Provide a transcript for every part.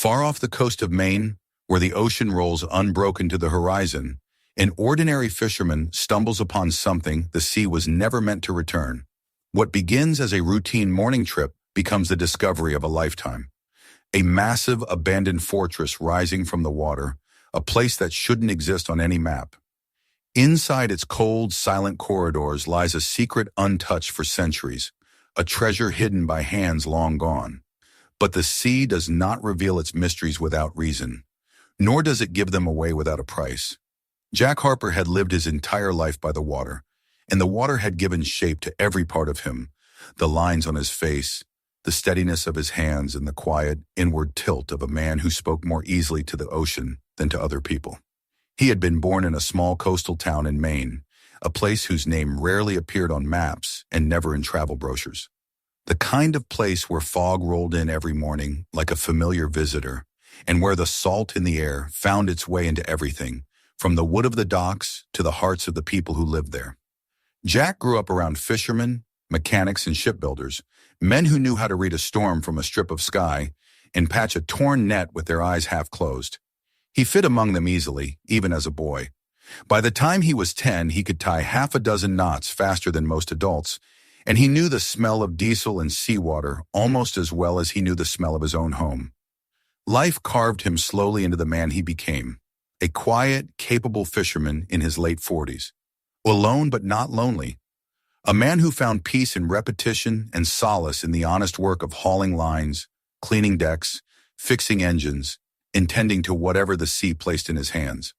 Far off the coast of Maine, where the ocean rolls unbroken to the horizon, an ordinary fisherman stumbles upon something the sea was never meant to return. What begins as a routine morning trip becomes the discovery of a lifetime. A massive abandoned fortress rising from the water, a place that shouldn't exist on any map. Inside its cold, silent corridors lies a secret untouched for centuries, a treasure hidden by hands long gone. But the sea does not reveal its mysteries without reason, nor does it give them away without a price. Jack Harper had lived his entire life by the water, and the water had given shape to every part of him, the lines on his face, the steadiness of his hands, and the quiet, inward tilt of a man who spoke more easily to the ocean than to other people. He had been born in a small coastal town in Maine, a place whose name rarely appeared on maps and never in travel brochures. The kind of place where fog rolled in every morning like a familiar visitor, and where the salt in the air found its way into everything, from the wood of the docks to the hearts of the people who lived there. Jack grew up around fishermen, mechanics, and shipbuilders, men who knew how to read a storm from a strip of sky and patch a torn net with their eyes half closed. He fit among them easily, even as a boy. By the time he was 10, he could tie half a dozen knots faster than most adults, and he knew the smell of diesel and seawater almost as well as he knew the smell of his own home. Life carved him slowly into the man he became, a quiet, capable fisherman in his late 40s. Alone but not lonely. A man who found peace in repetition and solace in the honest work of hauling lines, cleaning decks, fixing engines, and tending to whatever the sea placed in his hands.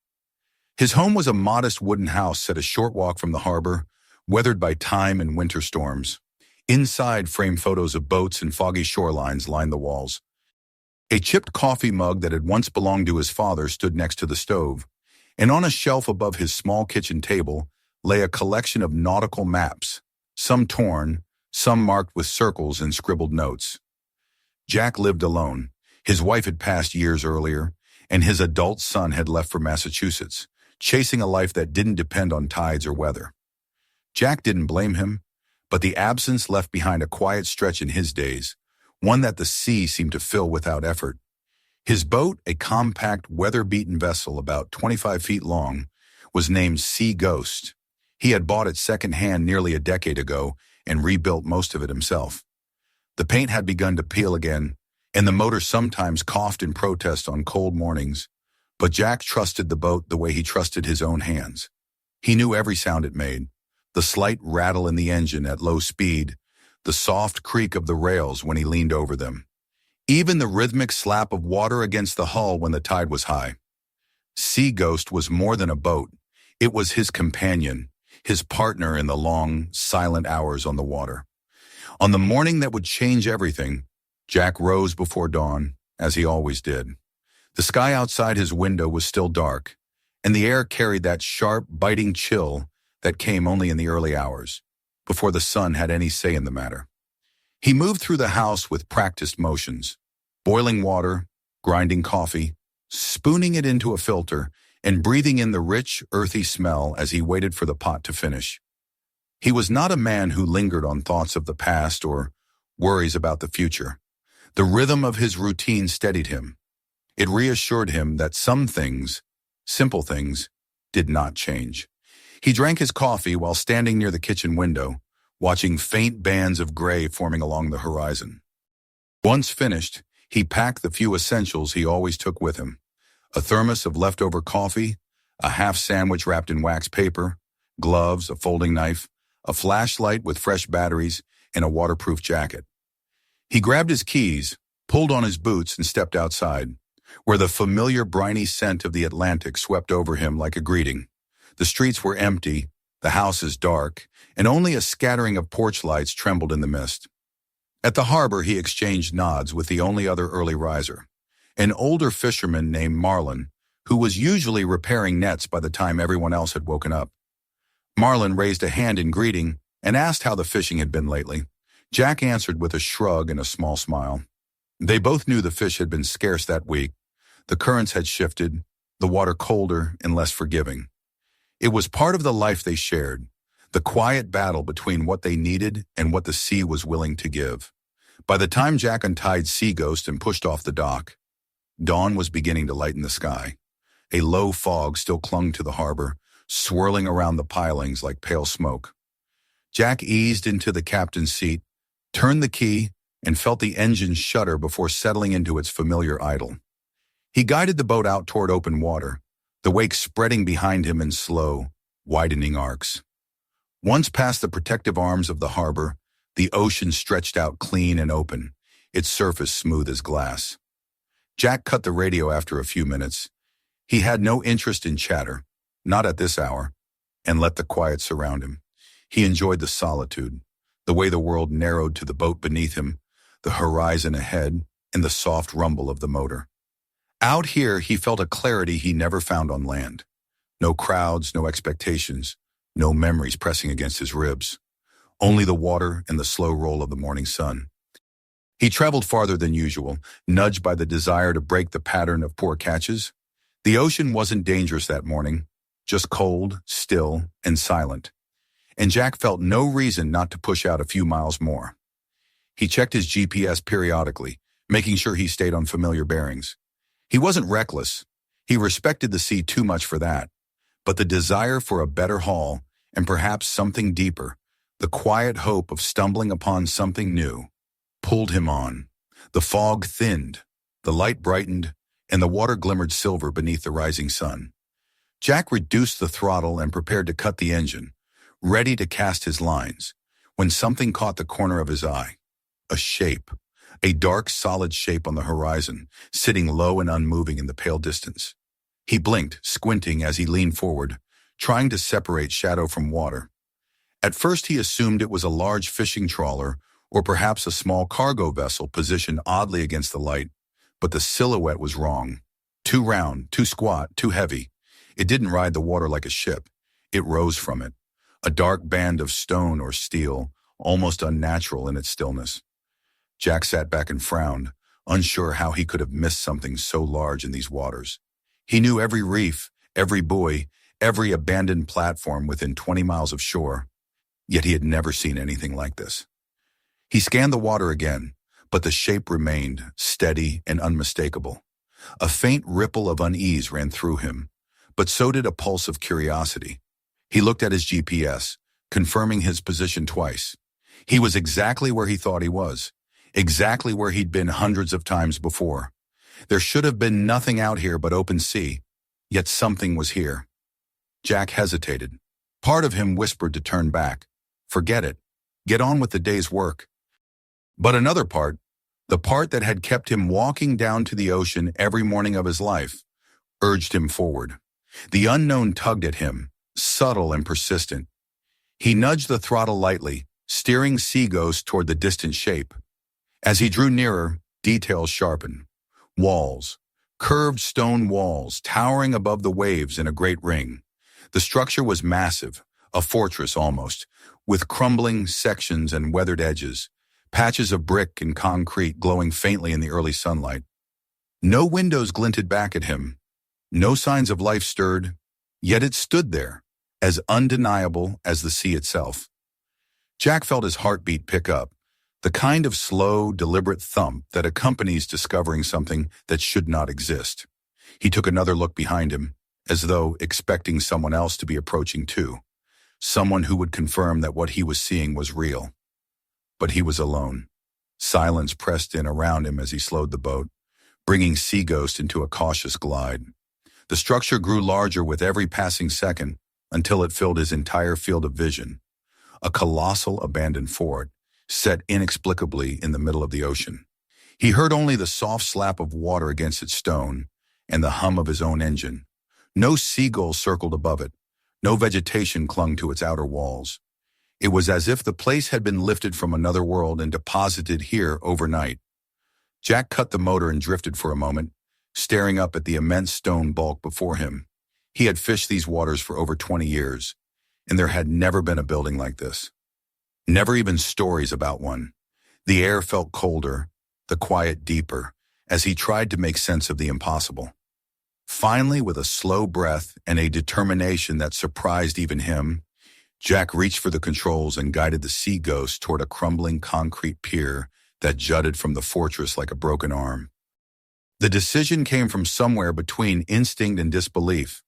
His home was a modest wooden house set a short walk from the harbor, weathered by time and winter storms. Inside, framed photos of boats and foggy shorelines lined the walls. A chipped coffee mug that had once belonged to his father stood next to the stove, and on a shelf above his small kitchen table lay a collection of nautical maps, some torn, some marked with circles and scribbled notes. Jack lived alone. His wife had passed years earlier, and his adult son had left for Massachusetts, chasing a life that didn't depend on tides or weather. Jack didn't blame him, but the absence left behind a quiet stretch in his days, one that the sea seemed to fill without effort. His boat, a compact, weather-beaten vessel about 25 feet long, was named Sea Ghost. He had bought it second-hand nearly a decade ago and rebuilt most of it himself. The paint had begun to peel again, and the motor sometimes coughed in protest on cold mornings, but Jack trusted the boat the way he trusted his own hands. He knew every sound it made, the slight rattle in the engine at low speed, the soft creak of the rails when he leaned over them, even the rhythmic slap of water against the hull when the tide was high. Sea Ghost was more than a boat. It was his companion, his partner in the long, silent hours on the water. On the morning that would change everything, Jack rose before dawn, as he always did. The sky outside his window was still dark, and the air carried that sharp, biting chill that came only in the early hours, before the sun had any say in the matter. He moved through the house with practiced motions, boiling water, grinding coffee, spooning it into a filter, and breathing in the rich, earthy smell as he waited for the pot to finish. He was not a man who lingered on thoughts of the past or worries about the future. The rhythm of his routine steadied him. It reassured him that some things, simple things, did not change. He drank his coffee while standing near the kitchen window, watching faint bands of gray forming along the horizon. Once finished, he packed the few essentials he always took with him: a thermos of leftover coffee, a half sandwich wrapped in wax paper, gloves, a folding knife, a flashlight with fresh batteries, and a waterproof jacket. He grabbed his keys, pulled on his boots, and stepped outside, where the familiar briny scent of the Atlantic swept over him like a greeting. The streets were empty, the houses dark, and only a scattering of porch lights trembled in the mist. At the harbor, he exchanged nods with the only other early riser, an older fisherman named Marlin, who was usually repairing nets by the time everyone else had woken up. Marlin raised a hand in greeting and asked how the fishing had been lately. Jack answered with a shrug and a small smile. They both knew the fish had been scarce that week. The currents had shifted, the water colder and less forgiving. It was part of the life they shared, the quiet battle between what they needed and what the sea was willing to give. By the time Jack untied Sea Ghost and pushed off the dock, Dawn was beginning to lighten the sky. A low fog still clung to the harbor, swirling around the pilings like pale smoke. Jack eased into the captain's seat, turned the key, and felt the engine shudder before settling into its familiar idle. He guided the boat out toward open water, the wake spreading behind him in slow, widening arcs. Once past the protective arms of the harbor, the ocean stretched out clean and open, its surface smooth as glass. Jack cut the radio after a few minutes. He had no interest in chatter, not at this hour, and let the quiet surround him. He enjoyed the solitude, the way the world narrowed to the boat beneath him, the horizon ahead, and the soft rumble of the motor. Out here, he felt a clarity he never found on land. No crowds, no expectations, no memories pressing against his ribs. Only the water and the slow roll of the morning sun. He traveled farther than usual, nudged by the desire to break the pattern of poor catches. The ocean wasn't dangerous that morning, just cold, still, and silent. And Jack felt no reason not to push out a few miles more. He checked his GPS periodically, making sure he stayed on familiar bearings. He wasn't reckless. He respected the sea too much for that. But the desire for a better haul, and perhaps something deeper, the quiet hope of stumbling upon something new, pulled him on. The fog thinned, the light brightened, and the water glimmered silver beneath the rising sun. Jack reduced the throttle and prepared to cut the engine, ready to cast his lines, when something caught the corner of his eye. A shape, a dark, solid shape on the horizon, sitting low and unmoving in the pale distance. He blinked, squinting as he leaned forward, trying to separate shadow from water. At first he assumed it was a large fishing trawler or perhaps a small cargo vessel positioned oddly against the light, but the silhouette was wrong. Too round, too squat, too heavy. It didn't ride the water like a ship. It rose from it, a dark band of stone or steel, almost unnatural in its stillness. Jack sat back and frowned, unsure how he could have missed something so large in these waters. He knew every reef, every buoy, every abandoned platform within 20 miles of shore, yet he had never seen anything like this. He scanned the water again, but the shape remained steady and unmistakable. A faint ripple of unease ran through him, but so did a pulse of curiosity. He looked at his GPS, confirming his position twice. He was exactly where he thought he was, exactly where he'd been hundreds of times before. There should have been nothing out here but open sea, yet something was here. Jack hesitated. Part of him whispered to turn back. Forget it. Get on with the day's work. But another part, the part that had kept him walking down to the ocean every morning of his life, urged him forward. The unknown tugged at him, subtle and persistent. He nudged the throttle lightly, steering Seaghost toward the distant shape. As he drew nearer, details sharpened. Walls, curved stone walls, towering above the waves in a great ring. The structure was massive, a fortress almost, with crumbling sections and weathered edges, patches of brick and concrete glowing faintly in the early sunlight. No windows glinted back at him. No signs of life stirred, yet it stood there, as undeniable as the sea itself. Jack felt his heartbeat pick up, the kind of slow, deliberate thump that accompanies discovering something that should not exist. He took another look behind him, as though expecting someone else to be approaching too, someone who would confirm that what he was seeing was real. But he was alone. Silence pressed in around him as he slowed the boat, bringing Seaghost into a cautious glide. The structure grew larger with every passing second until it filled his entire field of vision. A colossal abandoned fort, set inexplicably in the middle of the ocean. He heard only the soft slap of water against its stone and the hum of his own engine. No seagull circled above it. No vegetation clung to its outer walls. It was as if the place had been lifted from another world and deposited here overnight. Jack cut the motor and drifted for a moment, staring up at the immense stone bulk before him. He had fished these waters for over 20 years, and there had never been a building like this. Never even stories about one. The air felt colder, the quiet deeper, as he tried to make sense of the impossible. Finally, with a slow breath and a determination that surprised even him, Jack reached for the controls and guided the Seaghost toward a crumbling concrete pier that jutted from the fortress like a broken arm. The decision came from somewhere between instinct and disbelief,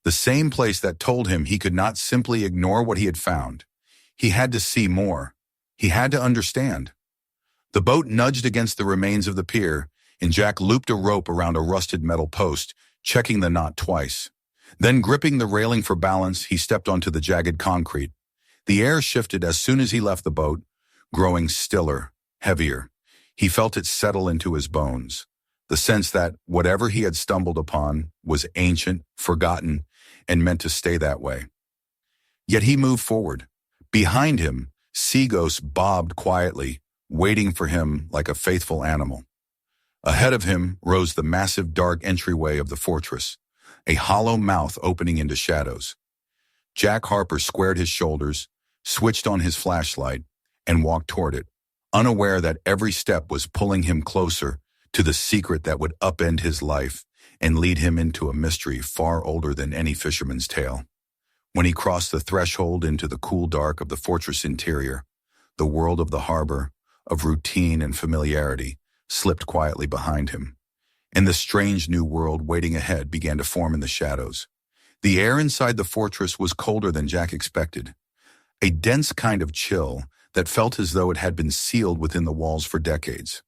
the same place that told him he could not simply ignore what he had found. He had to see more. He had to understand. The boat nudged against the remains of the pier, and Jack looped a rope around a rusted metal post, checking the knot twice. Then, gripping the railing for balance, he stepped onto the jagged concrete. The air shifted as soon as he left the boat, growing stiller, heavier. He felt it settle into his bones. The sense that whatever he had stumbled upon was ancient, forgotten, and meant to stay that way. Yet he moved forward. Behind him, sea ghosts bobbed quietly, waiting for him like a faithful animal. Ahead of him rose the massive dark entryway of the fortress, a hollow mouth opening into shadows. Jack Harper squared his shoulders, switched on his flashlight, and walked toward it, unaware that every step was pulling him closer to the secret that would upend his life and lead him into a mystery far older than any fisherman's tale. When he crossed the threshold into the cool dark of the fortress interior, the world of the harbor, of routine and familiarity, slipped quietly behind him, and the strange new world waiting ahead began to form in the shadows. The air inside the fortress was colder than Jack expected, a dense kind of chill that felt as though it had been sealed within the walls for decades.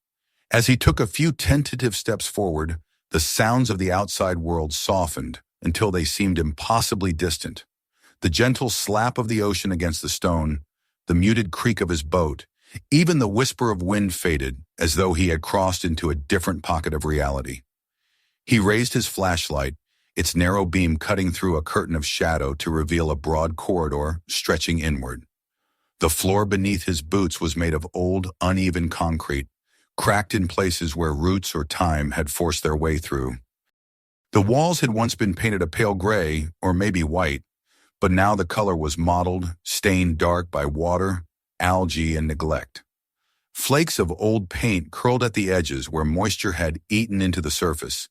As he took a few tentative steps forward, the sounds of the outside world softened until they seemed impossibly distant. The gentle slap of the ocean against the stone, the muted creak of his boat, even the whisper of wind faded as though he had crossed into a different pocket of reality. He raised his flashlight, its narrow beam cutting through a curtain of shadow to reveal a broad corridor stretching inward. The floor beneath his boots was made of old, uneven concrete, cracked in places where roots or time had forced their way through. The walls had once been painted a pale gray, or maybe white, but now the color was mottled, stained dark by water, algae, and neglect. Flakes of old paint curled at the edges where moisture had eaten into the surface,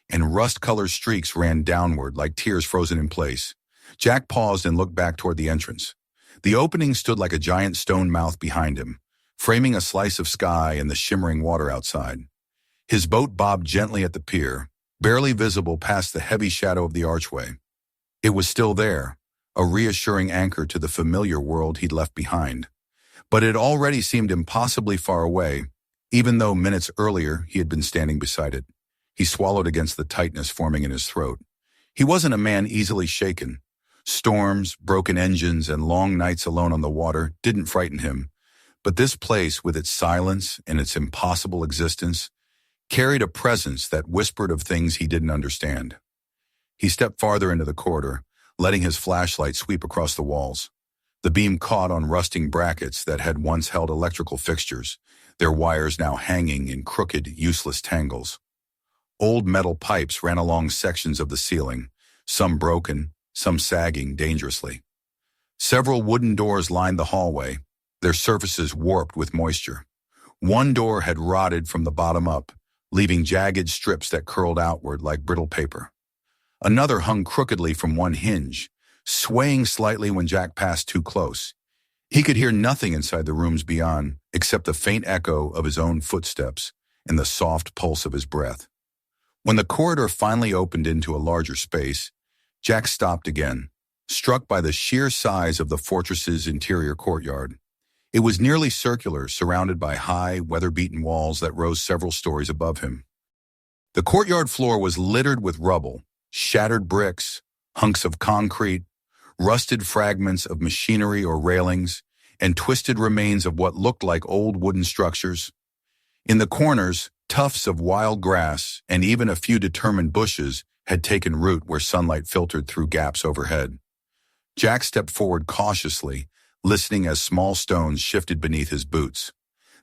and rust-colored streaks ran downward like tears frozen in place. Jack paused and looked back toward the entrance. The opening stood like a giant stone mouth behind him, framing a slice of sky and the shimmering water outside. His boat bobbed gently at the pier, barely visible past the heavy shadow of the archway. It was still there, a reassuring anchor to the familiar world he'd left behind. But it already seemed impossibly far away, even though minutes earlier he had been standing beside it. He swallowed against the tightness forming in his throat. He wasn't a man easily shaken. Storms, broken engines, and long nights alone on the water didn't frighten him, but this place, with its silence and its impossible existence, carried a presence that whispered of things he didn't understand. He stepped farther into the corridor, letting his flashlight sweep across the walls. The beam caught on rusting brackets that had once held electrical fixtures, their wires now hanging in crooked, useless tangles. Old metal pipes ran along sections of the ceiling, some broken, some sagging dangerously. Several wooden doors lined the hallway, their surfaces warped with moisture. One door had rotted from the bottom up, leaving jagged strips that curled outward like brittle paper. Another hung crookedly from one hinge, swaying slightly when Jack passed too close. He could hear nothing inside the rooms beyond, except the faint echo of his own footsteps and the soft pulse of his breath. When the corridor finally opened into a larger space, Jack stopped again, struck by the sheer size of the fortress's interior courtyard. It was nearly circular, surrounded by high, weather-beaten walls that rose several stories above him. The courtyard floor was littered with rubble, shattered bricks, hunks of concrete, rusted fragments of machinery or railings, and twisted remains of what looked like old wooden structures. In the corners, tufts of wild grass and even a few determined bushes had taken root where sunlight filtered through gaps overhead. Jack stepped forward cautiously, listening as small stones shifted beneath his boots.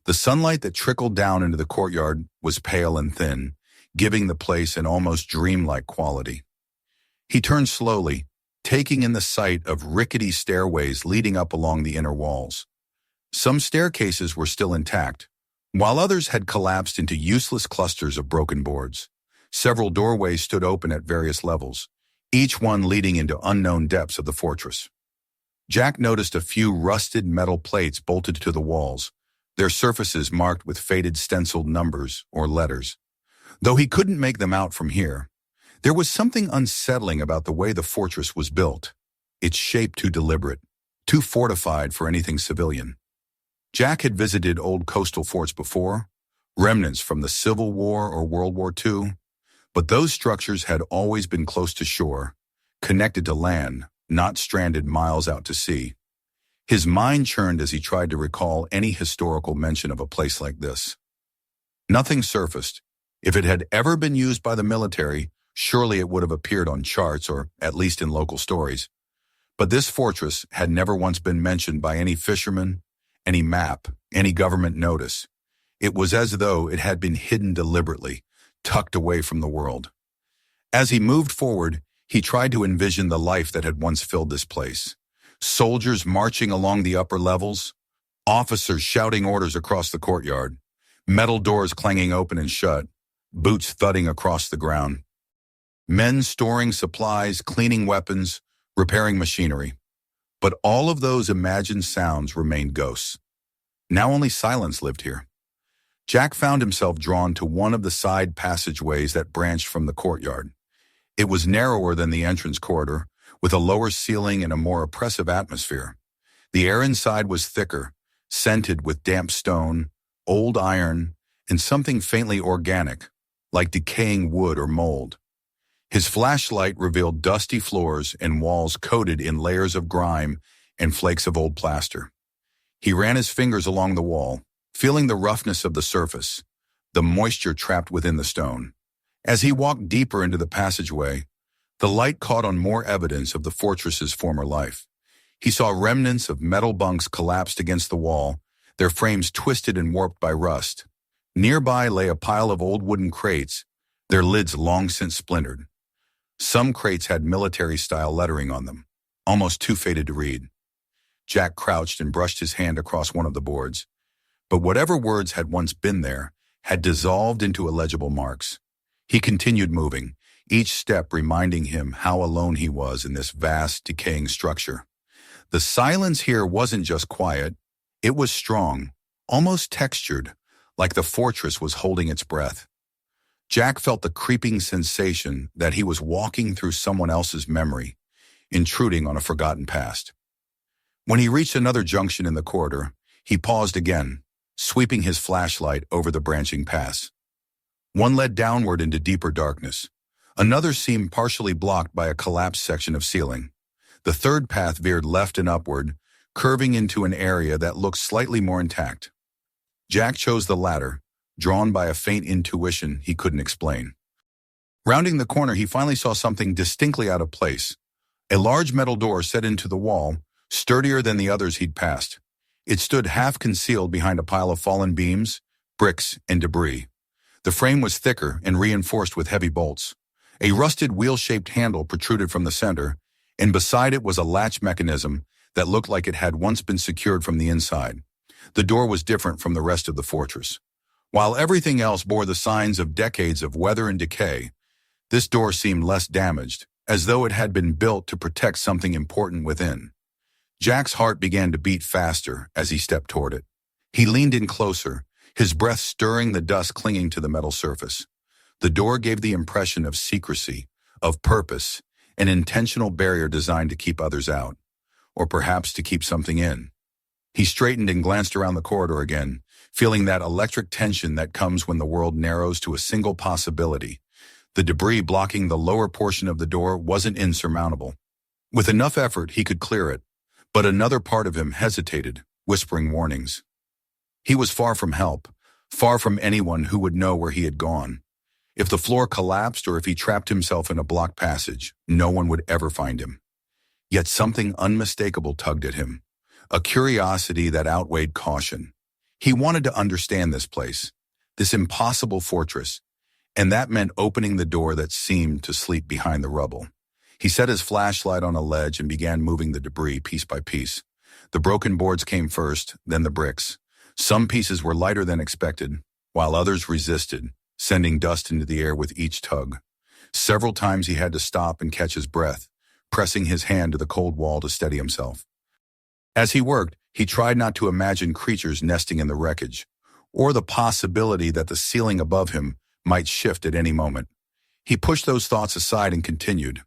The sunlight that trickled down into the courtyard was pale and thin, giving the place an almost dreamlike quality. He turned slowly, taking in the sight of rickety stairways leading up along the inner walls. Some staircases were still intact, while others had collapsed into useless clusters of broken boards. Several doorways stood open at various levels, each one leading into unknown depths of the fortress. Jack noticed a few rusted metal plates bolted to the walls, their surfaces marked with faded stenciled numbers or letters. Though he couldn't make them out from here, there was something unsettling about the way the fortress was built. Its shape too deliberate, too fortified for anything civilian. Jack had visited old coastal forts before, remnants from the Civil War or World War II, but those structures had always been close to shore, connected to land, not stranded miles out to sea. His mind churned as he tried to recall any historical mention of a place like this. Nothing surfaced. If it had ever been used by the military, surely it would have appeared on charts or at least in local stories. But this fortress had never once been mentioned by any fisherman, any map, any government notice. It was as though it had been hidden deliberately, tucked away from the world. As he moved forward, he tried to envision the life that had once filled this place. Soldiers marching along the upper levels, officers shouting orders across the courtyard, metal doors clanging open and shut, boots thudding across the ground. Men storing supplies, cleaning weapons, repairing machinery. But all of those imagined sounds remained ghosts. Now only silence lived here. Jack found himself drawn to one of the side passageways that branched from the courtyard. It was narrower than the entrance corridor, with a lower ceiling and a more oppressive atmosphere. The air inside was thicker, scented with damp stone, old iron, and something faintly organic, like decaying wood or mold. His flashlight revealed dusty floors and walls coated in layers of grime and flakes of old plaster. He ran his fingers along the wall, feeling the roughness of the surface, the moisture trapped within the stone. As he walked deeper into the passageway, the light caught on more evidence of the fortress's former life. He saw remnants of metal bunks collapsed against the wall, their frames twisted and warped by rust. Nearby lay a pile of old wooden crates, their lids long since splintered. Some crates had military-style lettering on them, almost too faded to read. Jack crouched and brushed his hand across one of the boards. But whatever words had once been there had dissolved into illegible marks. He continued moving, each step reminding him how alone he was in this vast, decaying structure. The silence here wasn't just quiet, it was strong, almost textured, like the fortress was holding its breath. Jack felt the creeping sensation that he was walking through someone else's memory, intruding on a forgotten past. When he reached another junction in the corridor, he paused again, sweeping his flashlight over the branching paths. One led downward into deeper darkness. Another seemed partially blocked by a collapsed section of ceiling. The third path veered left and upward, curving into an area that looked slightly more intact. Jack chose the latter, drawn by a faint intuition he couldn't explain. Rounding the corner, he finally saw something distinctly out of place. A large metal door set into the wall, sturdier than the others he'd passed. It stood half concealed behind a pile of fallen beams, bricks, and debris. The frame was thicker and reinforced with heavy bolts. A rusted wheel-shaped handle protruded from the center, and beside it was a latch mechanism that looked like it had once been secured from the inside. The door was different from the rest of the fortress. While everything else bore the signs of decades of weather and decay, this door seemed less damaged, as though it had been built to protect something important within. Jack's heart began to beat faster as he stepped toward it. He leaned in closer, his breath stirring the dust clinging to the metal surface. The door gave the impression of secrecy, of purpose, an intentional barrier designed to keep others out, or perhaps to keep something in. He straightened and glanced around the corridor again, feeling that electric tension that comes when the world narrows to a single possibility. The debris blocking the lower portion of the door wasn't insurmountable. With enough effort, he could clear it, but another part of him hesitated, whispering warnings. He was far from help, far from anyone who would know where he had gone. If the floor collapsed or if he trapped himself in a blocked passage, no one would ever find him. Yet something unmistakable tugged at him, a curiosity that outweighed caution. He wanted to understand this place, this impossible fortress, and that meant opening the door that seemed to sleep behind the rubble. He set his flashlight on a ledge and began moving the debris piece by piece. The broken boards came first, then the bricks. Some pieces were lighter than expected, while others resisted, sending dust into the air with each tug. Several times he had to stop and catch his breath, pressing his hand to the cold wall to steady himself. As he worked, he tried not to imagine creatures nesting in the wreckage, or the possibility that the ceiling above him might shift at any moment. He pushed those thoughts aside and continued.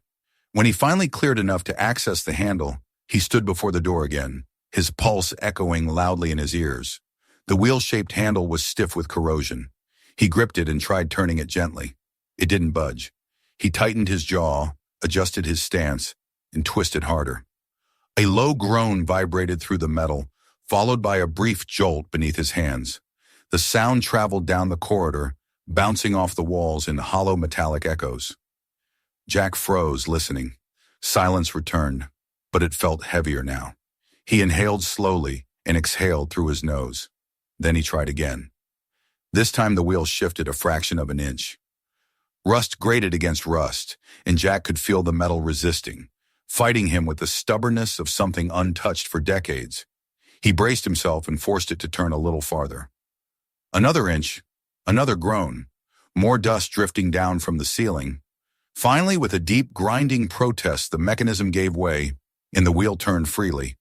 When he finally cleared enough to access the handle, he stood before the door again, his pulse echoing loudly in his ears. The wheel-shaped handle was stiff with corrosion. He gripped it and tried turning it gently. It didn't budge. He tightened his jaw, adjusted his stance, and twisted harder. A low groan vibrated through the metal, followed by a brief jolt beneath his hands. The sound traveled down the corridor, bouncing off the walls in hollow metallic echoes. Jack froze, listening. Silence returned, but it felt heavier now. He inhaled slowly and exhaled through his nose. Then he tried again. This time the wheel shifted a fraction of an inch. Rust grated against rust, and Jack could feel the metal resisting, fighting him with the stubbornness of something untouched for decades. He braced himself and forced it to turn a little farther. Another inch, another groan, more dust drifting down from the ceiling. Finally, with a deep, grinding protest, the mechanism gave way, and the wheel turned freely.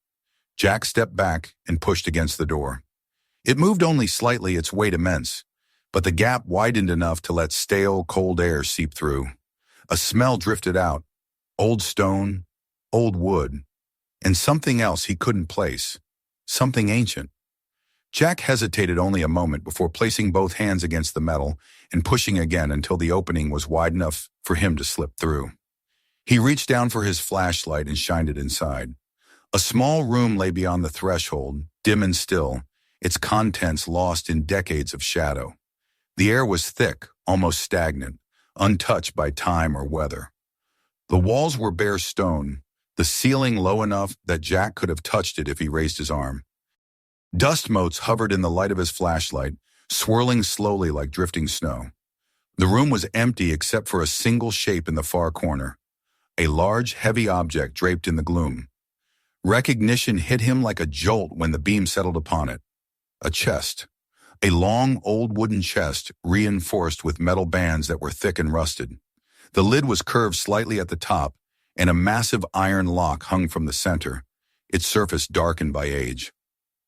Jack stepped back and pushed against the door. It moved only slightly, its weight immense, but the gap widened enough to let stale, cold air seep through. A smell drifted out, old stone, old wood, and something else he couldn't place, something ancient. Jack hesitated only a moment before placing both hands against the metal and pushing again until the opening was wide enough for him to slip through. He reached down for his flashlight and shined it inside. A small room lay beyond the threshold, dim and still, its contents lost in decades of shadow. The air was thick, almost stagnant, untouched by time or weather. The walls were bare stone, the ceiling low enough that Jack could have touched it if he raised his arm. Dust motes hovered in the light of his flashlight, swirling slowly like drifting snow. The room was empty except for a single shape in the far corner, a large, heavy object draped in the gloom. Recognition hit him like a jolt when the beam settled upon it. A chest. A long, old wooden chest, reinforced with metal bands that were thick and rusted. The lid was curved slightly at the top, and a massive iron lock hung from the center, its surface darkened by age.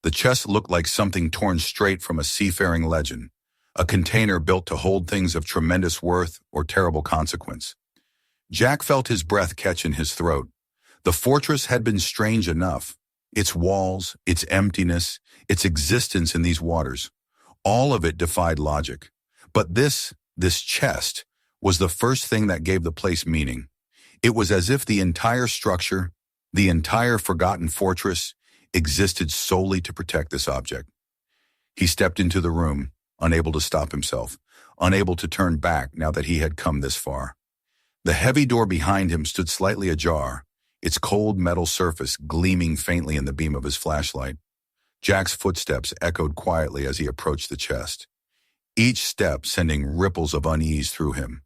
The chest looked like something torn straight from a seafaring legend, a container built to hold things of tremendous worth or terrible consequence. Jack felt his breath catch in his throat. The fortress had been strange enough. Its walls, its emptiness, its existence in these waters. All of it defied logic. But this chest, was the first thing that gave the place meaning. It was as if the entire structure, the entire forgotten fortress, existed solely to protect this object. He stepped into the room, unable to stop himself, unable to turn back now that he had come this far. The heavy door behind him stood slightly ajar, its cold metal surface gleaming faintly in the beam of his flashlight. Jack's footsteps echoed quietly as he approached the chest, each step sending ripples of unease through him.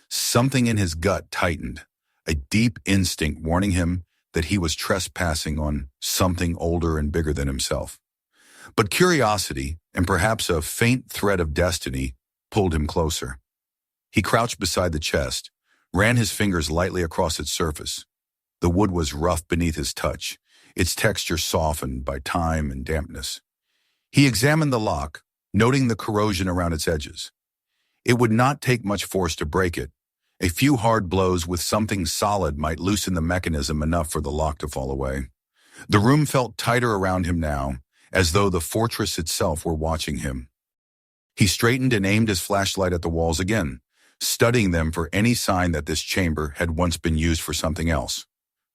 Something in his gut tightened, a deep instinct warning him that he was trespassing on something older and bigger than himself. But curiosity, and perhaps a faint thread of destiny, pulled him closer. He crouched beside the chest, ran his fingers lightly across its surface. The wood was rough beneath his touch, its texture softened by time and dampness. He examined the lock, noting the corrosion around its edges. It would not take much force to break it. A few hard blows with something solid might loosen the mechanism enough for the lock to fall away. The room felt tighter around him now, as though the fortress itself were watching him. He straightened and aimed his flashlight at the walls again, studying them for any sign that this chamber had once been used for something else.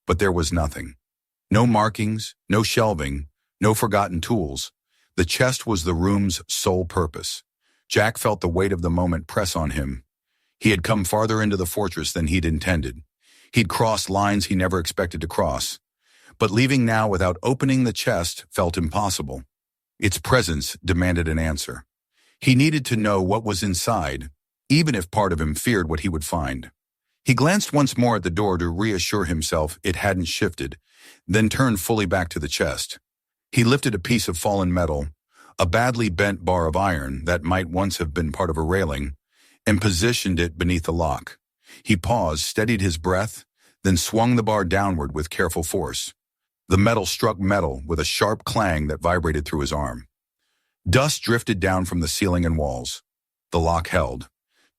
But there was nothing. No markings, no shelving, no forgotten tools. The chest was the room's sole purpose. Jack felt the weight of the moment press on him. He had come farther into the fortress than he'd intended. He'd crossed lines he never expected to cross. But leaving now without opening the chest felt impossible. Its presence demanded an answer. He needed to know what was inside, even if part of him feared what he would find. He glanced once more at the door to reassure himself it hadn't shifted, then turned fully back to the chest. He lifted a piece of fallen metal, a badly bent bar of iron that might once have been part of a railing, and positioned it beneath the lock. He paused, steadied his breath, then swung the bar downward with careful force. The metal struck metal with a sharp clang that vibrated through his arm. Dust drifted down from the ceiling and walls. The lock held.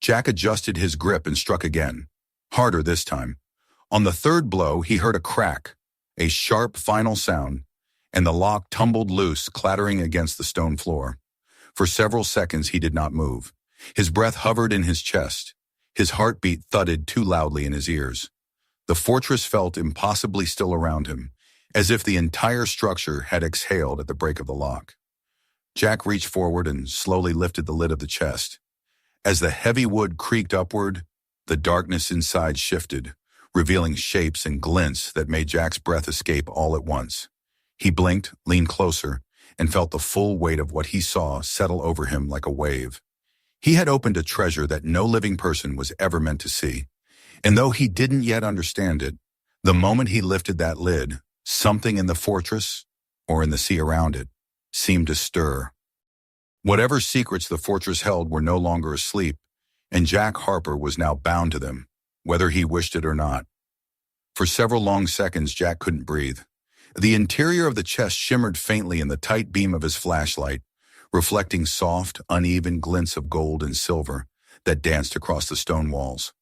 Jack adjusted his grip and struck again, harder this time. On the third blow, he heard a crack, a sharp final sound, and the lock tumbled loose, clattering against the stone floor. For several seconds he did not move. His breath hovered in his chest. His heartbeat thudded too loudly in his ears. The fortress felt impossibly still around him, as if the entire structure had exhaled at the break of the lock. Jack reached forward and slowly lifted the lid of the chest. As the heavy wood creaked upward, the darkness inside shifted, revealing shapes and glints that made Jack's breath escape all at once. He blinked, leaned closer, and felt the full weight of what he saw settle over him like a wave. He had opened a treasure that no living person was ever meant to see. And though he didn't yet understand it, the moment he lifted that lid, something in the fortress, or in the sea around it, seemed to stir. Whatever secrets the fortress held were no longer asleep, and Jack Harper was now bound to them, whether he wished it or not. For several long seconds, Jack couldn't breathe. The interior of the chest shimmered faintly in the tight beam of his flashlight, reflecting soft, uneven glints of gold and silver that danced across the stone walls.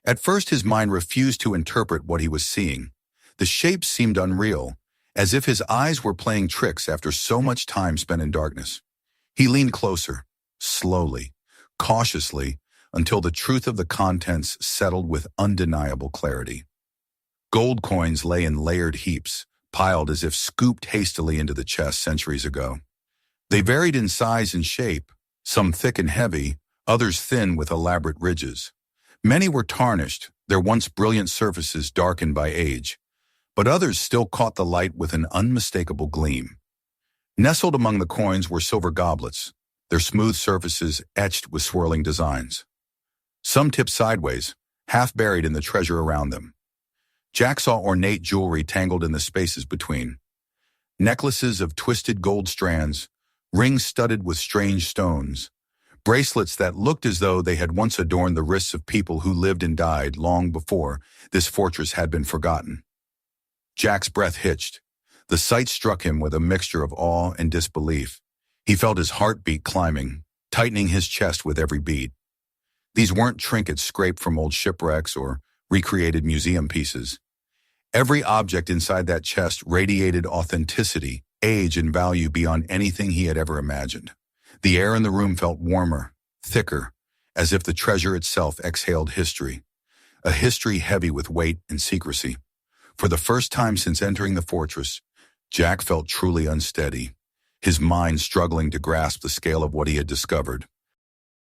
At first, his mind refused to interpret what he was seeing. The shapes seemed unreal, as if his eyes were playing tricks after so much time spent in darkness. He leaned closer, slowly, cautiously, until the truth of the contents settled with undeniable clarity. Gold coins lay in layered heaps, piled as if scooped hastily into the chest centuries ago. They varied in size and shape, some thick and heavy, others thin with elaborate ridges. Many were tarnished, their once brilliant surfaces darkened by age, but others still caught the light with an unmistakable gleam. Nestled among the coins were silver goblets, their smooth surfaces etched with swirling designs. Some tipped sideways, half buried in the treasure around them. Jack saw ornate jewelry tangled in the spaces between. Necklaces of twisted gold strands, rings studded with strange stones, bracelets that looked as though they had once adorned the wrists of people who lived and died long before this fortress had been forgotten. Jack's breath hitched. The sight struck him with a mixture of awe and disbelief. He felt his heartbeat climbing, tightening his chest with every beat. These weren't trinkets scraped from old shipwrecks or recreated museum pieces. Every object inside that chest radiated authenticity, age, and value beyond anything he had ever imagined. The air in the room felt warmer, thicker, as if the treasure itself exhaled history, a history heavy with weight and secrecy. For the first time since entering the fortress, Jack felt truly unsteady, his mind struggling to grasp the scale of what he had discovered.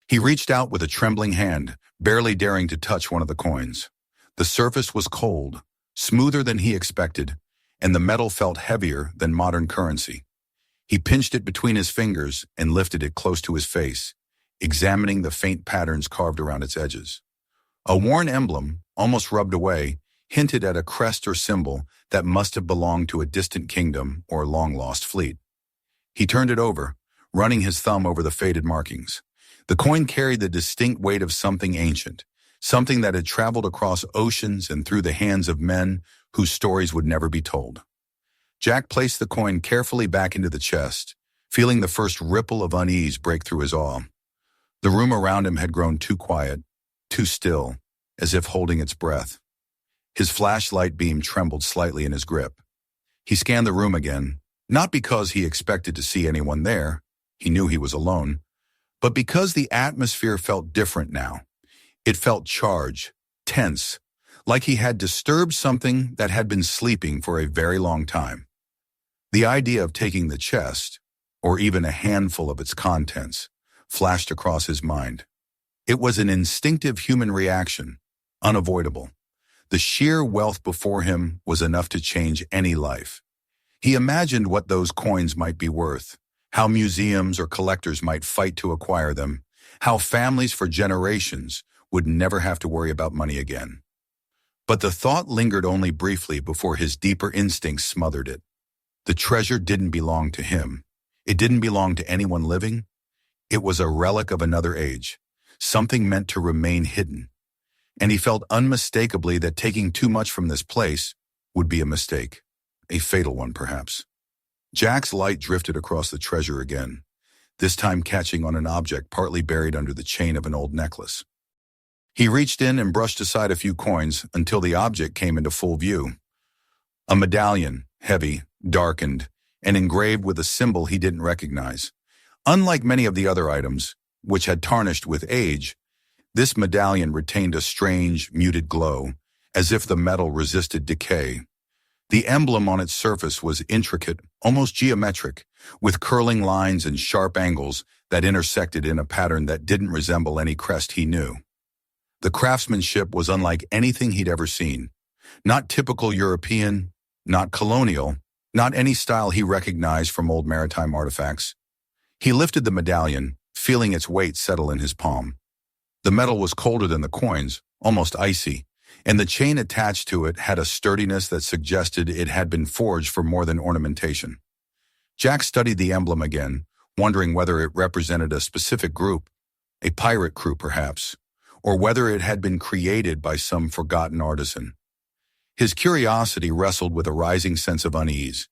He reached out with a trembling hand, barely daring to touch one of the coins. The surface was cold, smoother than he expected, and the metal felt heavier than modern currency. He pinched it between his fingers and lifted it close to his face, examining the faint patterns carved around its edges. A worn emblem, almost rubbed away, hinted at a crest or symbol that must have belonged to a distant kingdom or long-lost fleet. He turned it over, running his thumb over the faded markings. The coin carried the distinct weight of something ancient, something that had traveled across oceans and through the hands of men whose stories would never be told. Jack placed the coin carefully back into the chest, feeling the first ripple of unease break through his awe. The room around him had grown too quiet, too still, as if holding its breath. His flashlight beam trembled slightly in his grip. He scanned the room again, not because he expected to see anyone there, he knew he was alone, but because the atmosphere felt different now. It felt charged, tense, like he had disturbed something that had been sleeping for a very long time. The idea of taking the chest, or even a handful of its contents, flashed across his mind. It was an instinctive human reaction, unavoidable. The sheer wealth before him was enough to change any life. He imagined what those coins might be worth, how museums or collectors might fight to acquire them, how families for generations would never have to worry about money again. But the thought lingered only briefly before his deeper instincts smothered it. The treasure didn't belong to him. It didn't belong to anyone living. It was a relic of another age, something meant to remain hidden. And he felt unmistakably that taking too much from this place would be a mistake, a fatal one perhaps. Jack's light drifted across the treasure again. this time catching on an object partly buried under the chain of an old necklace. He reached in and brushed aside a few coins until the object came into full view. A medallion, heavy, darkened, and engraved with a symbol he didn't recognize. Unlike many of the other items, which had tarnished with age, this medallion retained a strange, muted glow, as if the metal resisted decay. The emblem on its surface was intricate, almost geometric, with curling lines and sharp angles that intersected in a pattern that didn't resemble any crest he knew. The craftsmanship was unlike anything he'd ever seen. Not typical European, not colonial, not any style he recognized from old maritime artifacts. He lifted the medallion, feeling its weight settle in his palm. The metal was colder than the coins, almost icy, and the chain attached to it had a sturdiness that suggested it had been forged for more than ornamentation. Jack studied the emblem again, wondering whether it represented a specific group, a pirate crew perhaps, or whether it had been created by some forgotten artisan. His curiosity wrestled with a rising sense of unease.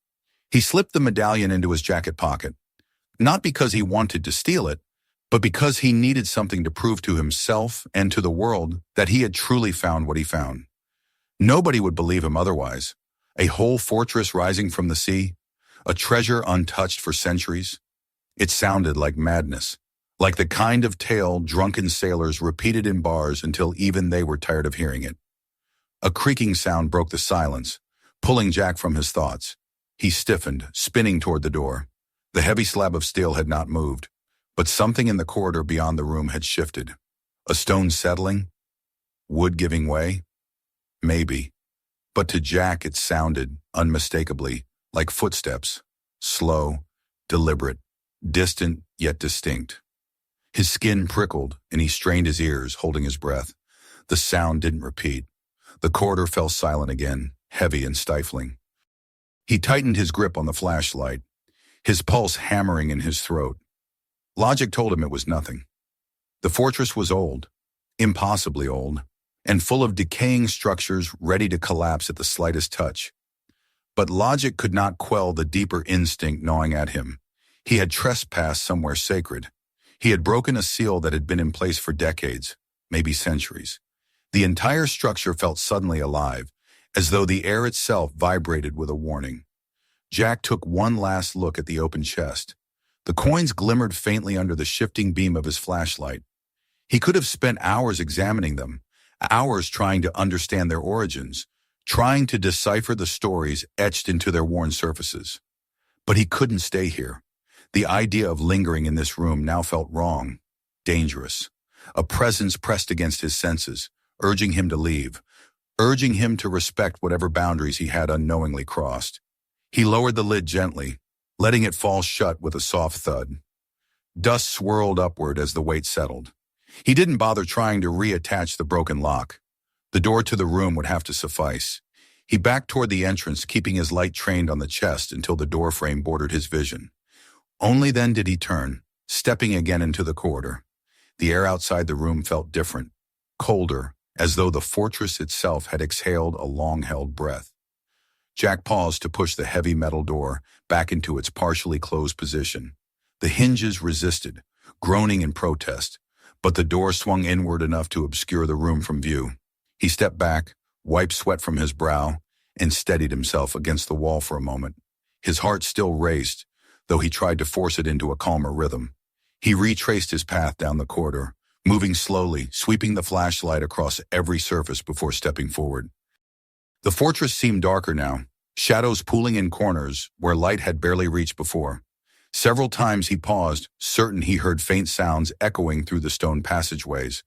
He slipped the medallion into his jacket pocket, not because he wanted to steal it, but because he needed something to prove to himself and to the world that he had truly found what he found. Nobody would believe him otherwise. A whole fortress rising from the sea, a treasure untouched for centuries. It sounded like madness, like the kind of tale drunken sailors repeated in bars until even they were tired of hearing it. A creaking sound broke the silence, pulling Jack from his thoughts. He stiffened, spinning toward the door. The heavy slab of steel had not moved, but something in the corridor beyond the room had shifted. A stone settling? Wood giving way? Maybe. But to Jack it sounded, unmistakably, like footsteps. Slow, deliberate, distant yet distinct. His skin prickled, and he strained his ears, holding his breath. The sound didn't repeat. The corridor fell silent again, heavy and stifling. He tightened his grip on the flashlight, his pulse hammering in his throat. Logic told him it was nothing. The fortress was old, impossibly old, and full of decaying structures ready to collapse at the slightest touch. But logic could not quell the deeper instinct gnawing at him. He had trespassed somewhere sacred. He had broken a seal that had been in place for decades, maybe centuries. The entire structure felt suddenly alive, as though the air itself vibrated with a warning. Jack took one last look at the open chest. The coins glimmered faintly under the shifting beam of his flashlight. He could have spent hours examining them, hours trying to understand their origins, trying to decipher the stories etched into their worn surfaces. But he couldn't stay here. The idea of lingering in this room now felt wrong, dangerous. A presence pressed against his senses, urging him to leave, urging him to respect whatever boundaries he had unknowingly crossed. He lowered the lid gently, letting it fall shut with a soft thud. Dust swirled upward as the weight settled. He didn't bother trying to reattach the broken lock. The door to the room would have to suffice. He backed toward the entrance, keeping his light trained on the chest until the doorframe bordered his vision. Only then did he turn, stepping again into the corridor. The air outside the room felt different, colder, as though the fortress itself had exhaled a long-held breath. Jack paused to push the heavy metal door back into its partially closed position. The hinges resisted, groaning in protest, but the door swung inward enough to obscure the room from view. He stepped back, wiped sweat from his brow, and steadied himself against the wall for a moment. His heart still raced, though he tried to force it into a calmer rhythm. He retraced his path down the corridor, moving slowly, sweeping the flashlight across every surface before stepping forward. The fortress seemed darker now, shadows pooling in corners where light had barely reached before. Several times he paused, certain he heard faint sounds echoing through the stone passageways,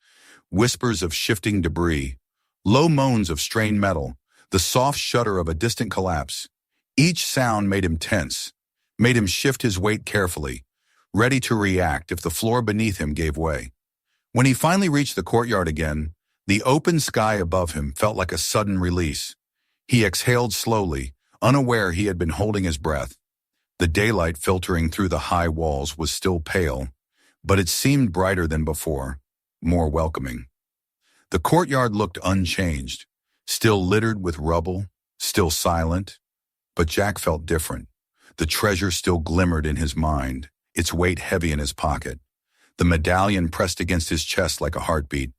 whispers of shifting debris, low moans of strained metal, the soft shudder of a distant collapse. Each sound made him tense, made him shift his weight carefully, ready to react if the floor beneath him gave way. When he finally reached the courtyard again, the open sky above him felt like a sudden release. He exhaled slowly, unaware he had been holding his breath. The daylight filtering through the high walls was still pale, but it seemed brighter than before, more welcoming. The courtyard looked unchanged, still littered with rubble, still silent, but Jack felt different. The treasure still glimmered in his mind, its weight heavy in his pocket. The medallion pressed against his chest like a heartbeat.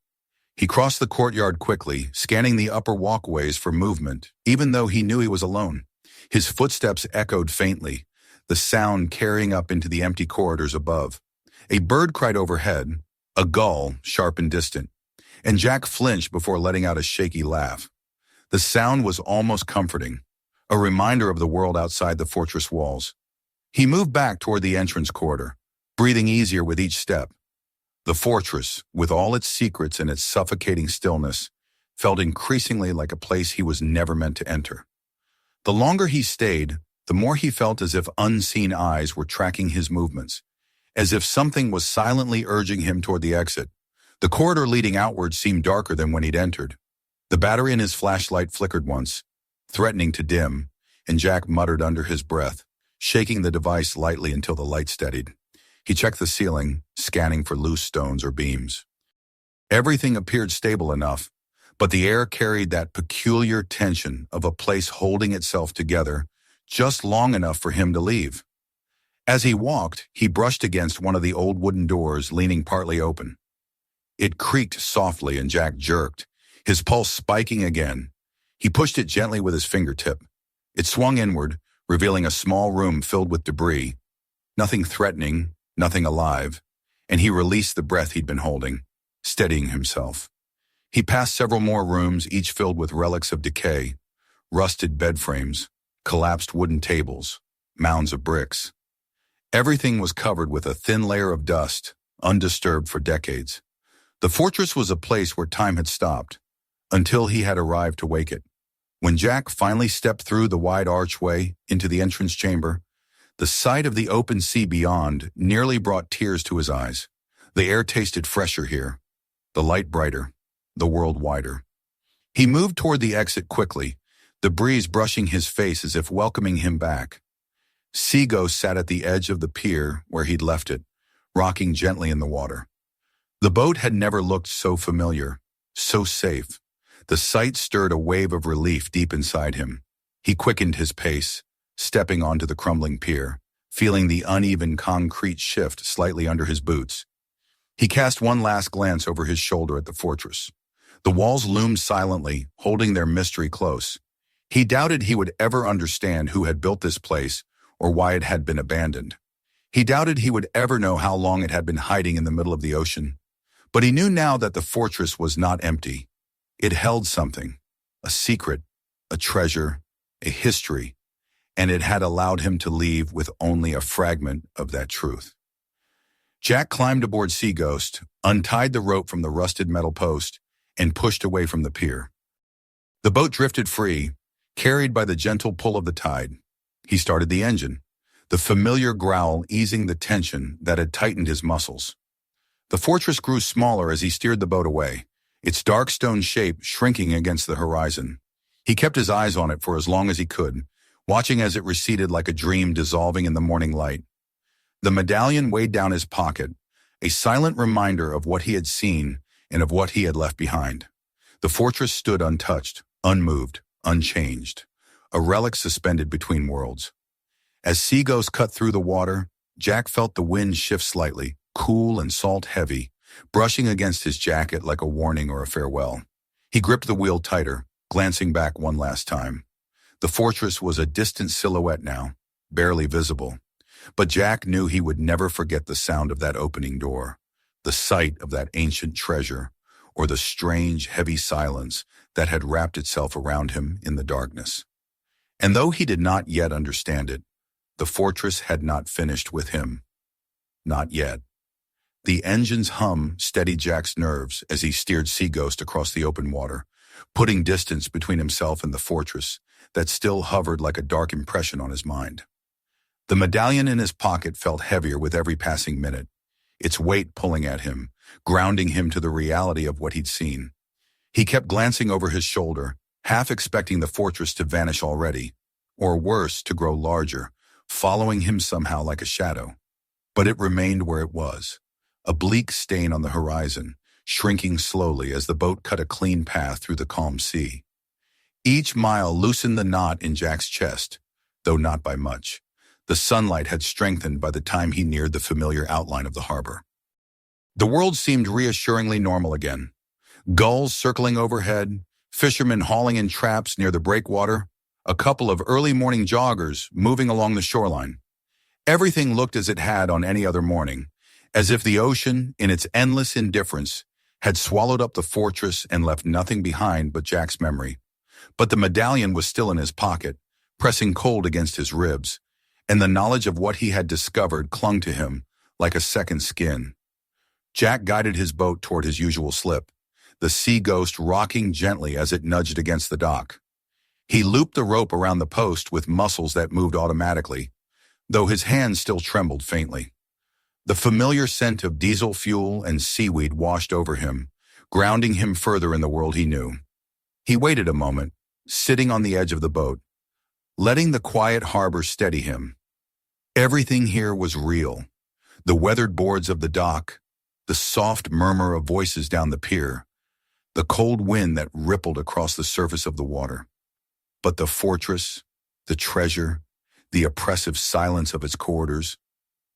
He crossed the courtyard quickly, scanning the upper walkways for movement, even though he knew he was alone. His footsteps echoed faintly, the sound carrying up into the empty corridors above. A bird cried overhead, a gull, sharp and distant, and Jack flinched before letting out a shaky laugh. The sound was almost comforting, a reminder of the world outside the fortress walls. He moved back toward the entrance corridor, breathing easier with each step. The fortress, with all its secrets and its suffocating stillness, felt increasingly like a place he was never meant to enter. The longer he stayed, the more he felt as if unseen eyes were tracking his movements, as if something was silently urging him toward the exit. The corridor leading outward seemed darker than when he'd entered. The battery in his flashlight flickered once, threatening to dim, and Jack muttered under his breath, shaking the device lightly until the light steadied. He checked the ceiling, scanning for loose stones or beams. Everything appeared stable enough, but the air carried that peculiar tension of a place holding itself together just long enough for him to leave. As he walked, he brushed against one of the old wooden doors leaning partly open. It creaked softly and Jack jerked, his pulse spiking again. He pushed it gently with his fingertip. It swung inward, revealing a small room filled with debris. Nothing threatening, nothing alive, and he released the breath he'd been holding, steadying himself. He passed several more rooms, each filled with relics of decay, rusted bed frames, collapsed wooden tables, mounds of bricks. Everything was covered with a thin layer of dust, undisturbed for decades. The fortress was a place where time had stopped, until he had arrived to wake it. When Jack finally stepped through the wide archway into the entrance chamber, the sight of the open sea beyond nearly brought tears to his eyes. The air tasted fresher here, the light brighter, the world wider. He moved toward the exit quickly, the breeze brushing his face as if welcoming him back. Seago sat at the edge of the pier where he'd left it, rocking gently in the water. The boat had never looked so familiar, so safe. The sight stirred a wave of relief deep inside him. He quickened his pace, stepping onto the crumbling pier, feeling the uneven concrete shift slightly under his boots. He cast one last glance over his shoulder at the fortress. The walls loomed silently, holding their mystery close. He doubted he would ever understand who had built this place or why it had been abandoned. He doubted he would ever know how long it had been hiding in the middle of the ocean. But he knew now that the fortress was not empty. It held something, a secret, a treasure, a history, and it had allowed him to leave with only a fragment of that truth. Jack climbed aboard Sea Ghost, untied the rope from the rusted metal post, and pushed away from the pier. The boat drifted free, carried by the gentle pull of the tide. He started the engine, the familiar growl easing the tension that had tightened his muscles. The fortress grew smaller as he steered the boat away, its dark stone shape shrinking against the horizon. He kept his eyes on it for as long as he could, watching as it receded like a dream dissolving in the morning light. The medallion weighed down his pocket, a silent reminder of what he had seen and of what he had left behind. The fortress stood untouched, unmoved, unchanged, a relic suspended between worlds. As Sea Ghost cut through the water, Jack felt the wind shift slightly, cool and salt-heavy, brushing against his jacket like a warning or a farewell. He gripped the wheel tighter, glancing back one last time. The fortress was a distant silhouette now, barely visible. But Jack knew he would never forget the sound of that opening door, the sight of that ancient treasure, or the strange, heavy silence that had wrapped itself around him in the darkness. And though he did not yet understand it, the fortress had not finished with him. Not yet. The engine's hum steadied Jack's nerves as he steered Sea Ghost across the open water, putting distance between himself and the fortress that still hovered like a dark impression on his mind. The medallion in his pocket felt heavier with every passing minute, its weight pulling at him, grounding him to the reality of what he'd seen. He kept glancing over his shoulder, half expecting the fortress to vanish already, or worse, to grow larger, following him somehow like a shadow. But it remained where it was, a bleak stain on the horizon, shrinking slowly as the boat cut a clean path through the calm sea. Each mile loosened the knot in Jack's chest, though not by much. The sunlight had strengthened by the time he neared the familiar outline of the harbor. The world seemed reassuringly normal again. Gulls circling overhead, fishermen hauling in traps near the breakwater, a couple of early morning joggers moving along the shoreline. Everything looked as it had on any other morning, as if the ocean, in its endless indifference, had swallowed up the fortress and left nothing behind but Jack's memory. But the medallion was still in his pocket, pressing cold against his ribs, and the knowledge of what he had discovered clung to him like a second skin. Jack guided his boat toward his usual slip, the sea ghost rocking gently as it nudged against the dock. He looped the rope around the post with muscles that moved automatically, though his hands still trembled faintly. The familiar scent of diesel fuel and seaweed washed over him, grounding him further in the world he knew. He waited a moment, sitting on the edge of the boat, letting the quiet harbor steady him. Everything here was real. The weathered boards of the dock, the soft murmur of voices down the pier, the cold wind that rippled across the surface of the water. But the fortress, the treasure, the oppressive silence of its corridors,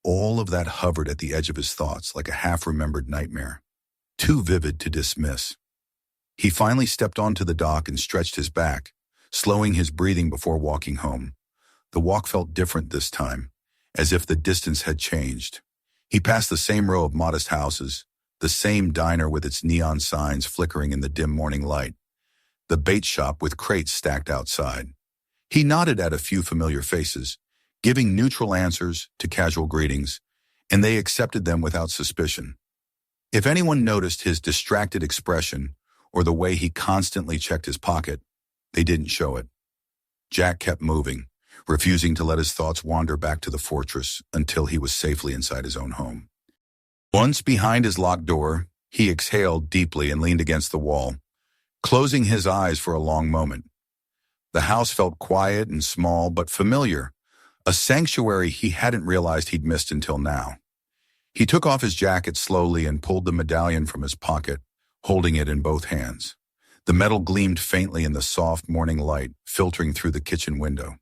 all of that hovered at the edge of his thoughts like a half-remembered nightmare, too vivid to dismiss. He finally stepped onto the dock and stretched his back, slowing his breathing before walking home. The walk felt different this time, as if the distance had changed. He passed the same row of modest houses, the same diner with its neon signs flickering in the dim morning light, the bait shop with crates stacked outside. He nodded at a few familiar faces, giving neutral answers to casual greetings, and they accepted them without suspicion. If anyone noticed his distracted expression or the way he constantly checked his pocket, they didn't show it. Jack kept moving, refusing to let his thoughts wander back to the fortress until he was safely inside his own home. Once behind his locked door, he exhaled deeply and leaned against the wall, closing his eyes for a long moment. The house felt quiet and small but familiar, a sanctuary he hadn't realized he'd missed until now. He took off his jacket slowly and pulled the medallion from his pocket, holding it in both hands. The metal gleamed faintly in the soft morning light, filtering through the kitchen window.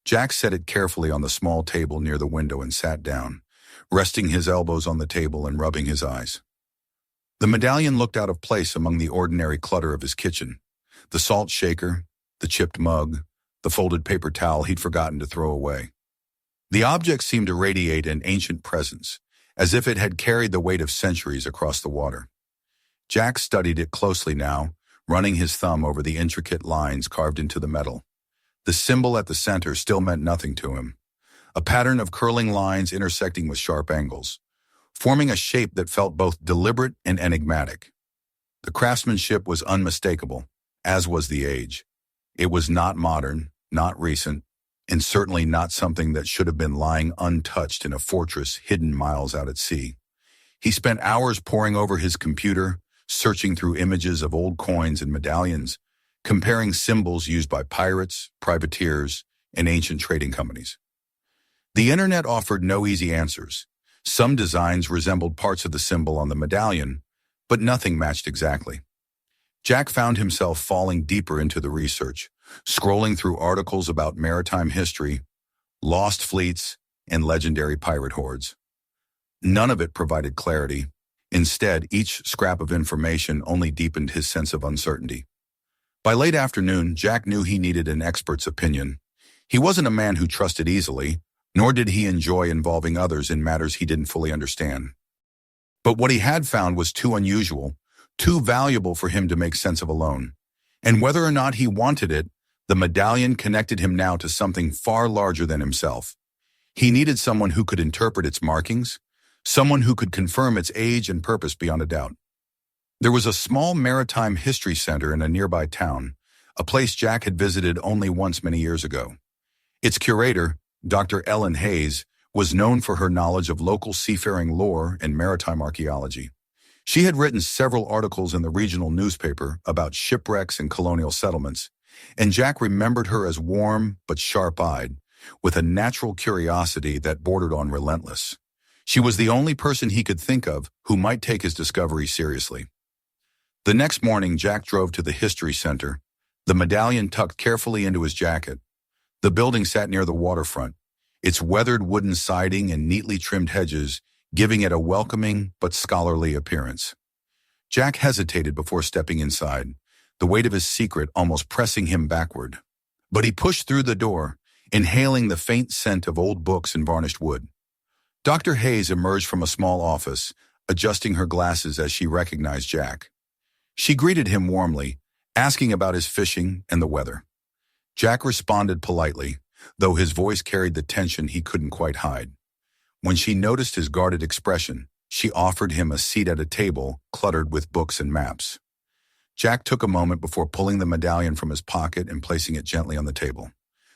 Jack set it carefully on the small table near the window and sat down, resting his elbows on the table and rubbing his eyes. The medallion looked out of place among the ordinary clutter of his kitchen. The salt shaker, the chipped mug, the folded paper towel he'd forgotten to throw away. The object seemed to radiate an ancient presence, as if it had carried the weight of centuries across the water. Jack studied it closely now, running his thumb over the intricate lines carved into the metal. The symbol at the center still meant nothing to him, a pattern of curling lines intersecting with sharp angles, forming a shape that felt both deliberate and enigmatic. The craftsmanship was unmistakable, as was the age. It was not modern, not recent, and certainly not something that should have been lying untouched in a fortress hidden miles out at sea. He spent hours poring over his computer, searching through images of old coins and medallions, comparing symbols used by pirates, privateers, and ancient trading companies. The internet offered no easy answers. Some designs resembled parts of the symbol on the medallion, but nothing matched exactly. Jack found himself falling deeper into the research, scrolling through articles about maritime history, lost fleets, and legendary pirate hordes. None of it provided clarity. Instead, each scrap of information only deepened his sense of uncertainty. By late afternoon, Jack knew he needed an expert's opinion. He wasn't a man who trusted easily, nor did he enjoy involving others in matters he didn't fully understand. But what he had found was too unusual, too valuable for him to make sense of alone. And whether or not he wanted it, the medallion connected him now to something far larger than himself. He needed someone who could interpret its markings, someone who could confirm its age and purpose beyond a doubt. There was a small maritime history center in a nearby town, a place Jack had visited only once many years ago. Its curator, Dr. Ellen Hayes, was known for her knowledge of local seafaring lore and maritime archaeology. She had written several articles in the regional newspaper about shipwrecks and colonial settlements, and Jack remembered her as warm but sharp-eyed, with a natural curiosity that bordered on relentless. She was the only person he could think of who might take his discovery seriously. The next morning, Jack drove to the History Center, the medallion tucked carefully into his jacket. The building sat near the waterfront, its weathered wooden siding and neatly trimmed hedges giving it a welcoming but scholarly appearance. Jack hesitated before stepping inside, the weight of his secret almost pressing him backward. But he pushed through the door, inhaling the faint scent of old books and varnished wood. Dr. Hayes emerged from a small office, adjusting her glasses as she recognized Jack. She greeted him warmly, asking about his fishing and the weather. Jack responded politely, though his voice carried the tension he couldn't quite hide. When she noticed his guarded expression, she offered him a seat at a table cluttered with books and maps. Jack took a moment before pulling the medallion from his pocket and placing it gently on the table.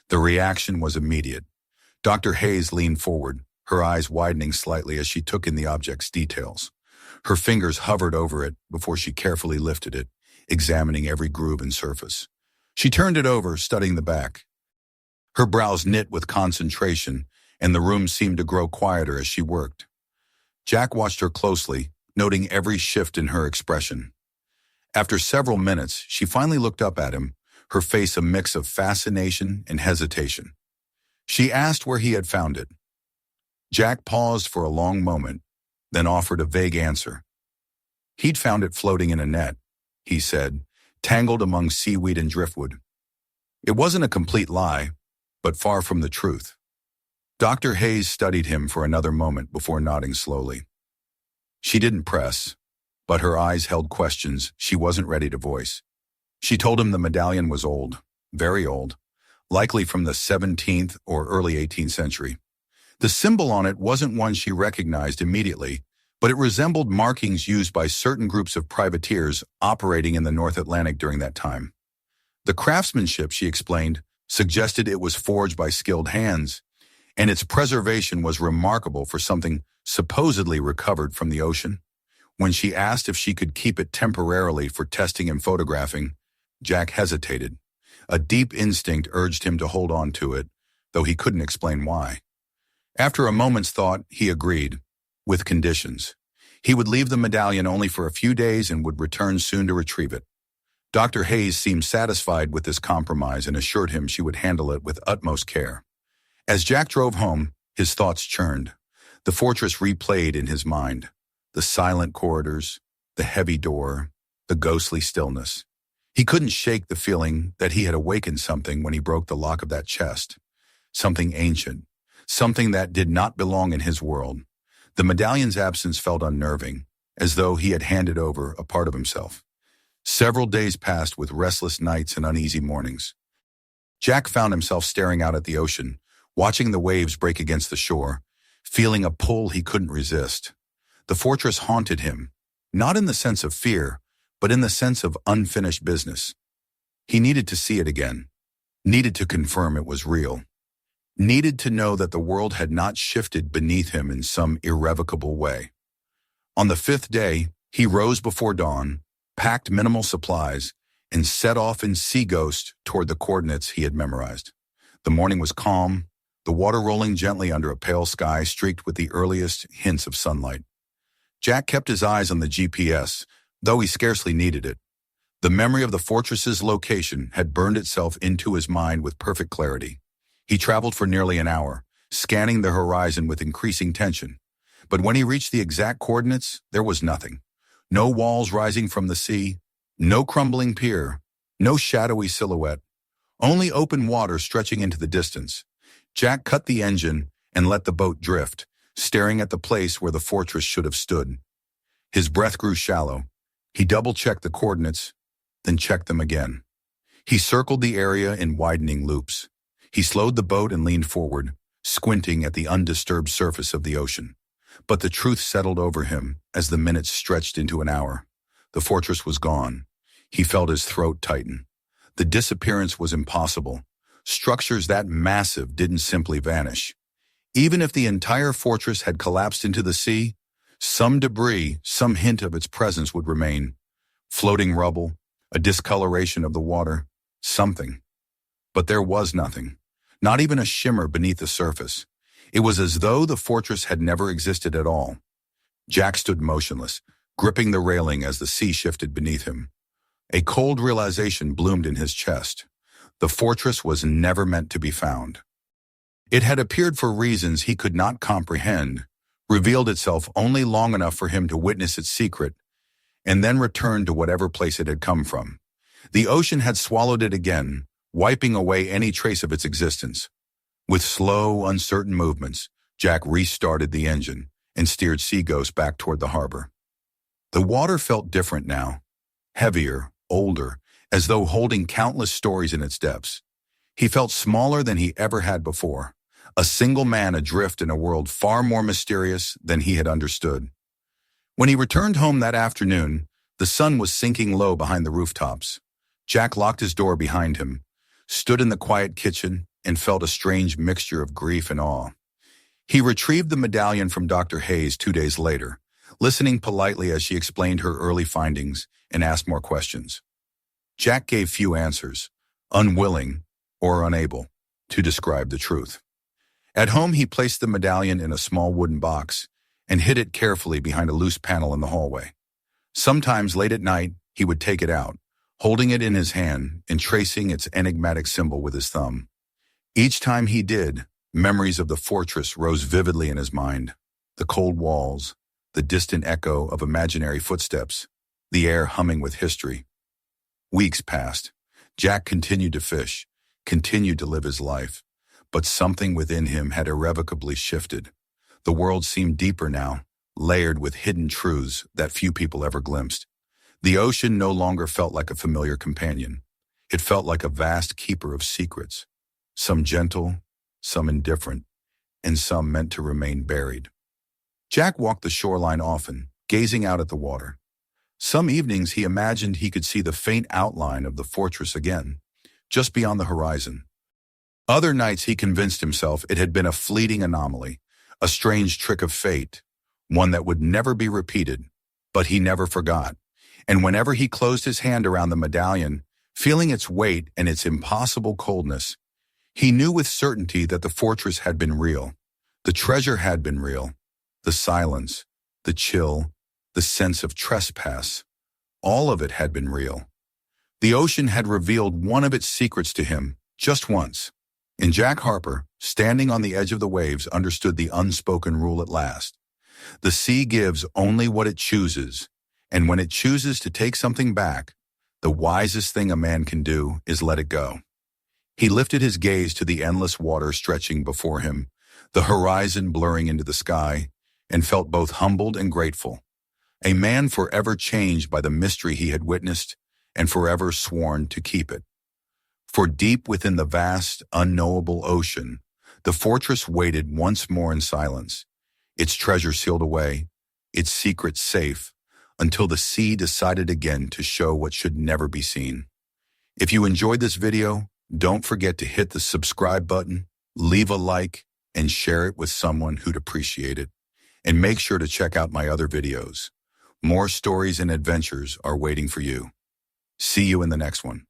The reaction was immediate. Dr. Hayes leaned forward, her eyes widening slightly as she took in the object's details. Her fingers hovered over it before she carefully lifted it, examining every groove and surface. She turned it over, studying the back. Her brows knit with concentration, and the room seemed to grow quieter as she worked. Jack watched her closely, noting every shift in her expression. After several minutes, she finally looked up at him, her face a mix of fascination and hesitation. She asked where he had found it. Jack paused for a long moment, then offered a vague answer. He'd found it floating in a net, he said, tangled among seaweed and driftwood. It wasn't a complete lie, but far from the truth. Dr. Hayes studied him for another moment before nodding slowly. She didn't press, but her eyes held questions she wasn't ready to voice. She told him the medallion was old, very old, likely from the 17th or early 18th century. The symbol on it wasn't one she recognized immediately, but it resembled markings used by certain groups of privateers operating in the North Atlantic during that time. The craftsmanship, she explained, suggested it was forged by skilled hands, and its preservation was remarkable for something supposedly recovered from the ocean. When she asked if she could keep it temporarily for testing and photographing, Jack hesitated. A deep instinct urged him to hold on to it, though he couldn't explain why. After a moment's thought, he agreed, with conditions. He would leave the medallion only for a few days and would return soon to retrieve it. Dr. Hayes seemed satisfied with this compromise and assured him she would handle it with utmost care. As Jack drove home, his thoughts churned. The fortress replayed in his mind. The silent corridors, the heavy door, the ghostly stillness. He couldn't shake the feeling that he had awakened something when he broke the lock of that chest. Something ancient, something that did not belong in his world. The medallion's absence felt unnerving, as though he had handed over a part of himself. Several days passed with restless nights and uneasy mornings. Jack found himself staring out at the ocean, watching the waves break against the shore, feeling a pull he couldn't resist. The fortress haunted him, not in the sense of fear, but in the sense of unfinished business. He needed to see it again, needed to confirm it was real, needed to know that the world had not shifted beneath him in some irrevocable way. On the 5th day, he rose before dawn, packed minimal supplies, and set off in sea ghost toward the coordinates he had memorized. The morning was calm, the water rolling gently under a pale sky streaked with the earliest hints of sunlight. Jack kept his eyes on the GPS, though he scarcely needed it. The memory of the fortress's location had burned itself into his mind with perfect clarity. He traveled for nearly an hour, scanning the horizon with increasing tension. But when he reached the exact coordinates, there was nothing. No walls rising from the sea, no crumbling pier, no shadowy silhouette, only open water stretching into the distance. Jack cut the engine and let the boat drift, staring at the place where the fortress should have stood. His breath grew shallow. He double-checked the coordinates, then checked them again. He circled the area in widening loops. He slowed the boat and leaned forward, squinting at the undisturbed surface of the ocean. But the truth settled over him as the minutes stretched into an hour. The fortress was gone. He felt his throat tighten. The disappearance was impossible. Structures that massive didn't simply vanish. Even if the entire fortress had collapsed into the sea, some debris, some hint of its presence would remain. Floating rubble, a discoloration of the water, something. But there was nothing, not even a shimmer beneath the surface. It was as though the fortress had never existed at all. Jack stood motionless, gripping the railing as the sea shifted beneath him. A cold realization bloomed in his chest. The fortress was never meant to be found. It had appeared for reasons he could not comprehend, revealed itself only long enough for him to witness its secret, and then returned to whatever place it had come from. The ocean had swallowed it again, wiping away any trace of its existence. With slow, uncertain movements, Jack restarted the engine and steered Seaghost back toward the harbor. The water felt different now, heavier, older, as though holding countless stories in its depths. He felt smaller than he ever had before, a single man adrift in a world far more mysterious than he had understood. When he returned home that afternoon, the sun was sinking low behind the rooftops. Jack locked his door behind him, stood in the quiet kitchen, and felt a strange mixture of grief and awe. He retrieved the medallion from Dr. Hayes 2 days later, listening politely as she explained her early findings and asked more questions. Jack gave few answers, unwilling or unable to describe the truth. At home, he placed the medallion in a small wooden box and hid it carefully behind a loose panel in the hallway. Sometimes late at night, he would take it out, holding it in his hand and tracing its enigmatic symbol with his thumb. Each time he did, memories of the fortress rose vividly in his mind. The cold walls, the distant echo of imaginary footsteps, the air humming with history. Weeks passed. Jack continued to fish, continued to live his life, but something within him had irrevocably shifted. The world seemed deeper now, layered with hidden truths that few people ever glimpsed. The ocean no longer felt like a familiar companion. It felt like a vast keeper of secrets, some gentle, some indifferent, and some meant to remain buried. Jack walked the shoreline often, gazing out at the water. Some evenings he imagined he could see the faint outline of the fortress again, just beyond the horizon. Other nights he convinced himself it had been a fleeting anomaly, a strange trick of fate, one that would never be repeated, but he never forgot. And whenever he closed his hand around the medallion, feeling its weight and its impossible coldness, he knew with certainty that the fortress had been real. The treasure had been real. The silence, the chill, the sense of trespass, all of it had been real. The ocean had revealed one of its secrets to him, just once. And Jack Harper, standing on the edge of the waves, understood the unspoken rule at last. The sea gives only what it chooses, and when it chooses to take something back, the wisest thing a man can do is let it go. He lifted his gaze to the endless water stretching before him, the horizon blurring into the sky, and felt both humbled and grateful. A man forever changed by the mystery he had witnessed and forever sworn to keep it. For deep within the vast, unknowable ocean, the fortress waited once more in silence, its treasure sealed away, its secrets safe, until the sea decided again to show what should never be seen. If you enjoyed this video, don't forget to hit the subscribe button, leave a like, and share it with someone who'd appreciate it. And make sure to check out my other videos. More stories and adventures are waiting for you. See you in the next one.